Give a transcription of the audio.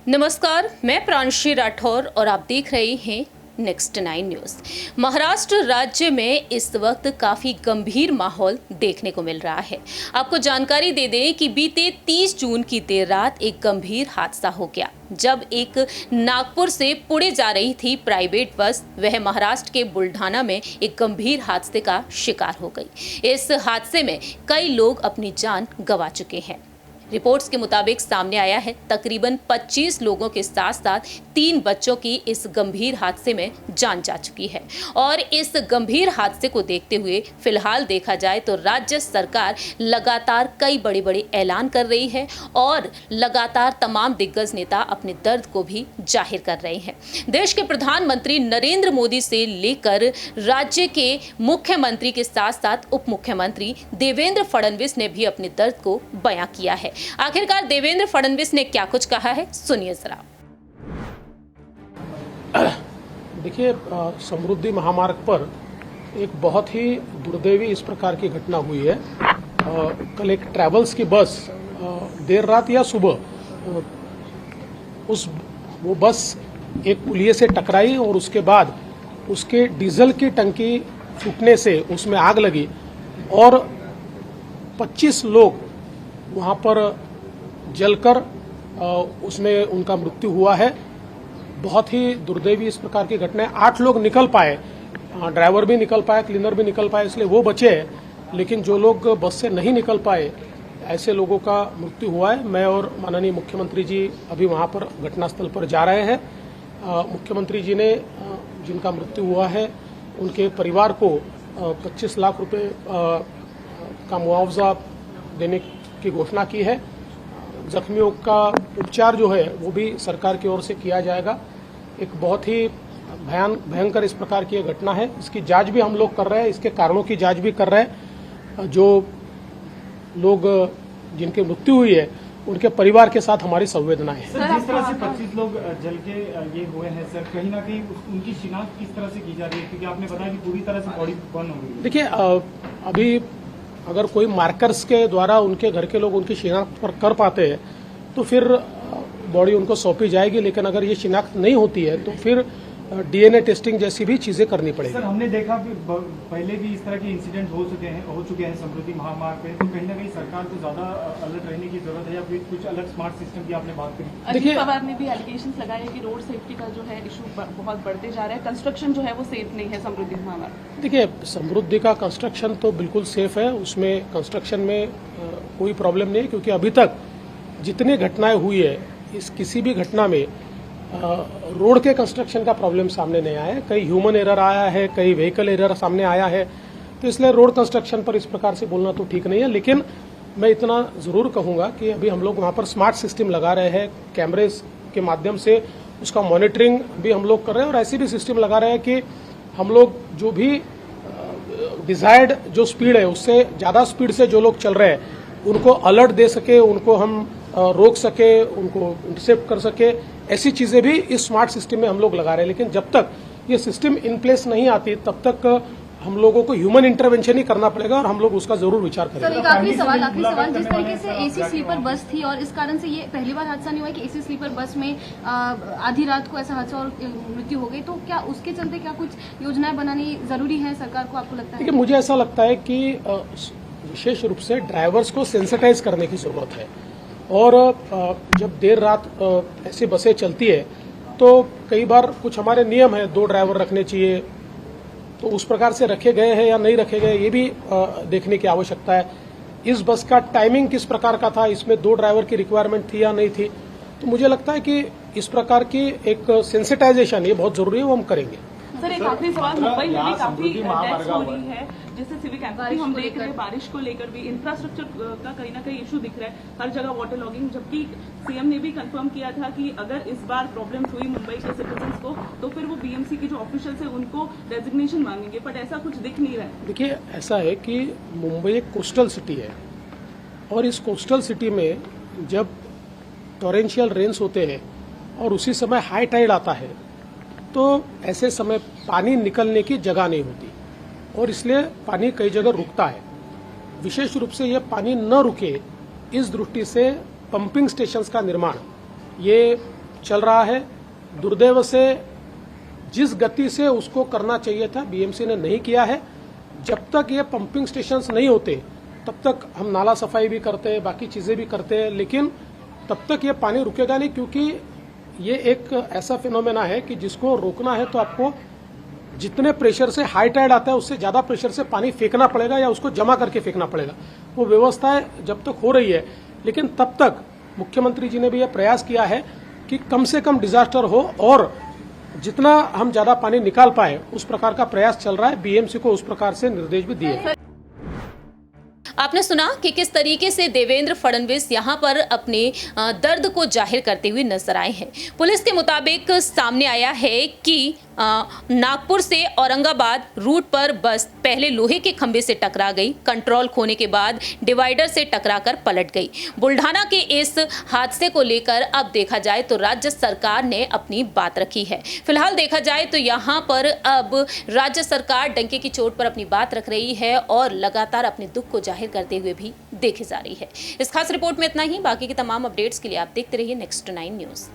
नमस्कार, मैं प्रांशी राठौर और आप देख रहे हैं नेक्स्ट 9 न्यूज़। महाराष्ट्र राज्य में इस वक्त काफ़ी गंभीर माहौल देखने को मिल रहा है। आपको जानकारी दे दें कि बीते 30 जून की देर रात एक गंभीर हादसा हो गया, जब एक नागपुर से पुणे जा रही थी प्राइवेट बस, वह महाराष्ट्र के बुल्ढाना में एक गंभीर हादसे का शिकार हो गई। इस हादसे में कई लोग अपनी जान गंवा चुके हैं। रिपोर्ट्स के मुताबिक सामने आया है तकरीबन 25 लोगों के साथ साथ 3 बच्चों की इस गंभीर हादसे में जान जा चुकी है। और इस गंभीर हादसे को देखते हुए फिलहाल देखा जाए तो राज्य सरकार लगातार कई बड़े बड़े ऐलान कर रही है और लगातार तमाम दिग्गज नेता अपने दर्द को भी जाहिर कर रहे हैं। देश के प्रधानमंत्री नरेंद्र मोदी से लेकर राज्य के मुख्यमंत्री के साथ साथ उप मुख्यमंत्री देवेंद्र फडणवीस ने भी अपने दर्द को बयां किया है। आखिरकार देवेंद्र फडणवीस ने क्या कुछ कहा है, सुनिए जरा। देखिए, समृद्धि महामार्ग पर एक बहुत ही दुर्दैवी इस प्रकार की घटना हुई है। कल एक ट्रैवल्स की बस देर रात या सुबह वो बस एक पुलिये से टकराई और उसके बाद उसके डीजल की टंकी फूटने से उसमें आग लगी और 25 लोग वहाँ पर जलकर उसमें उनका मृत्यु हुआ है। बहुत ही दुर्दैवी इस प्रकार की घटना है। 8 लोग निकल पाए, ड्राइवर भी निकल पाए, क्लीनर भी निकल पाए, इसलिए वो बचे हैं। लेकिन जो लोग बस से नहीं निकल पाए, ऐसे लोगों का मृत्यु हुआ है। मैं और माननीय मुख्यमंत्री जी अभी वहाँ पर घटनास्थल पर जा रहे हैं। मुख्यमंत्री जी ने जिनका मृत्यु हुआ है उनके परिवार को 25 लाख रुपए का मुआवजा देने की घोषणा की है। जख्मियों का उपचार जो है वो भी सरकार की ओर से किया जाएगा। एक बहुत ही भयंकर इस प्रकार की घटना है। इसकी जांच भी हम लोग कर रहे हैं, इसके कारणों की जांच भी कर रहे हैं। जो लोग जिनकी मृत्यु हुई है उनके परिवार के साथ हमारी संवेदनाएं हैं। सर, जिस तरह से 25 लोग जल के ये हुए हैं सर, कहीं ना कहीं उनकी शिनाख्त किस तरह से की जा रही है, क्योंकि आपने बताया कि पूरी तरह से बॉडी बर्न हो गई। देखिए, अभी अगर कोई मार्कर्स के द्वारा उनके घर के लोग उनकी शिनाख्त पर कर पाते हैं तो फिर बॉडी उनको सौंपी जाएगी। लेकिन अगर ये शिनाख्त नहीं होती है तो फिर डीएनए टेस्टिंग जैसी भी चीजें करनी पड़ेगी। सर, हमने देखा कि पहले भी इस तरह के इंसिडेंट हो चुके हैं समृद्धि महामार्ग पे, तो कहीं ना कहीं सरकार को ज्यादा अलर्ट रहने की जरूरत है या फिर कुछ अलग स्मार्ट सिस्टम की आपने बात करी। देखिए, अजीत पवार ने भी एलिगेशंस लगाए हैं कि रोड सेफ्टी का जो है इशू बहुत बढ़ते जा रहा है, कंस्ट्रक्शन जो है वो सेफ नहीं है समृद्धि महामार्ग। देखिए, समृद्धि का कंस्ट्रक्शन तो बिल्कुल सेफ है, उसमें कंस्ट्रक्शन में कोई प्रॉब्लम नहीं है। क्योंकि अभी तक जितनी घटनाएं हुई है, इस किसी भी घटना में रोड के कंस्ट्रक्शन का प्रॉब्लम सामने नहीं आया है। कई ह्यूमन एरर आया है, कई व्हीकल एरर सामने आया है। तो इसलिए रोड कंस्ट्रक्शन पर इस प्रकार से बोलना तो ठीक नहीं है। लेकिन मैं इतना जरूर कहूंगा कि अभी हम लोग वहां पर स्मार्ट सिस्टम लगा रहे हैं, कैमरेज के माध्यम से उसका मॉनिटरिंग भी हम लोग कर रहे हैं और ऐसी भी सिस्टम लगा रहे हैं कि हम लोग जो भी डिजायर्ड जो स्पीड है उससे ज्यादा स्पीड से जो लोग चल रहे हैं उनको अलर्ट दे सके, उनको हम रोक सके, उनको इंटरसेप्ट कर सके। ऐसी चीजें भी इस स्मार्ट सिस्टम में हम लोग लगा रहे हैं। लेकिन जब तक ये सिस्टम इन प्लेस नहीं आती तब तक हम लोगों को ह्यूमन इंटरवेंशन ही करना पड़ेगा और हम लोग उसका जरूर विचार करेंगे। सर, एक आखिरी सवाल जिस तरीके से एसी स्लीपर बस थी और इस कारण से ये पहली बार हादसा नहीं हुआ कि एसी स्लीपर बस में आधी रात को ऐसा हादसा और मृत्यु हो गई, तो क्या उसके चलते क्या कुछ योजनाएं बनानी जरूरी है सरकार को, आपको लगता है? देखिए, मुझे ऐसा लगता है कि विशेष रूप से ड्राइवर्स को सेंसिटाइज करने की जरूरत है। और जब देर रात ऐसी बसें चलती है तो कई बार कुछ हमारे नियम है, 2 ड्राइवर रखने चाहिए, तो उस प्रकार से रखे गए हैं या नहीं रखे गए ये भी देखने की आवश्यकता है। इस बस का टाइमिंग किस प्रकार का था, इसमें 2 ड्राइवर की रिक्वायरमेंट थी या नहीं थी। तो मुझे लगता है कि इस प्रकार की एक सेंसिटाइजेशन ये बहुत जरूरी है, वो हम करेंगे। सर, एक आखिरी सवाल, मुंबई में भी काफी डेथ्स हो रही है, जैसे सिविक एक्टिविटी हम देख रहे हैं, बारिश को लेकर भी इंफ्रास्ट्रक्चर का कहीं ना कहीं इशू दिख रहा है, हर जगह वाटर लॉगिंग, जबकि सीएम ने भी कंफर्म किया था कि अगर इस बार प्रॉब्लम्स हुई मुंबई के सिटीजन्स को तो फिर वो बीएमसी के जो ऑफिशियल्स है उनको रेजिग्नेशन मांगेंगे, बट ऐसा कुछ दिख नहीं रहा है। देखिए, ऐसा है कि मुंबई एक कोस्टल सिटी है और इस कोस्टल सिटी में जब टॉरेंशियल रेन्स होते हैं और उसी समय हाई टाइड आता है तो ऐसे समय पानी निकलने की जगह नहीं होती और इसलिए पानी कई जगह रुकता है। विशेष रूप से यह पानी न रुके इस दृष्टि से पंपिंग स्टेशंस का निर्माण ये चल रहा है। दुर्दैव से जिस गति से उसको करना चाहिए था बीएमसी ने नहीं किया है। जब तक ये पंपिंग स्टेशंस नहीं होते तब तक हम नाला सफाई भी करते हैं, बाकी चीजें भी करते हैं, लेकिन तब तक ये पानी रुकेगा नहीं, क्योंकि ये एक ऐसा फिनोमेना है कि जिसको रोकना है तो आपको जितने प्रेशर से हाई टाइड आता है उससे ज्यादा प्रेशर से पानी फेंकना पड़ेगा या उसको जमा करके फेंकना पड़ेगा। वो व्यवस्था जब तक हो रही है, लेकिन तब तक मुख्यमंत्री जी ने भी यह प्रयास किया है कि कम से कम डिजास्टर हो और जितना हम ज्यादा पानी निकाल पाए उस प्रकार का प्रयास चल रहा है। बीएमसी को उस प्रकार से निर्देश भी दिए। आपने सुना कि किस तरीके से देवेंद्र फडणवीस यहां पर अपने दर्द को जाहिर करते हुए नजर आए हैं। पुलिस के मुताबिक सामने आया है कि नागपुर से औरंगाबाद रूट पर बस पहले लोहे के खंभे से टकरा गई, कंट्रोल खोने के बाद डिवाइडर से टकराकर पलट गई। बुल्ढाना के इस हादसे को लेकर अब देखा जाए तो राज्य सरकार ने अपनी बात रखी है। फिलहाल देखा जाए तो यहाँ पर अब राज्य सरकार डंके की चोट पर अपनी बात रख रही है और लगातार अपने दुख को जाहिर करते हुए भी देखी जा रही है। इस खास रिपोर्ट में इतना ही। बाकी की तमाम अपडेट्स के लिए आप देखते रहिए Next 9 न्यूज़।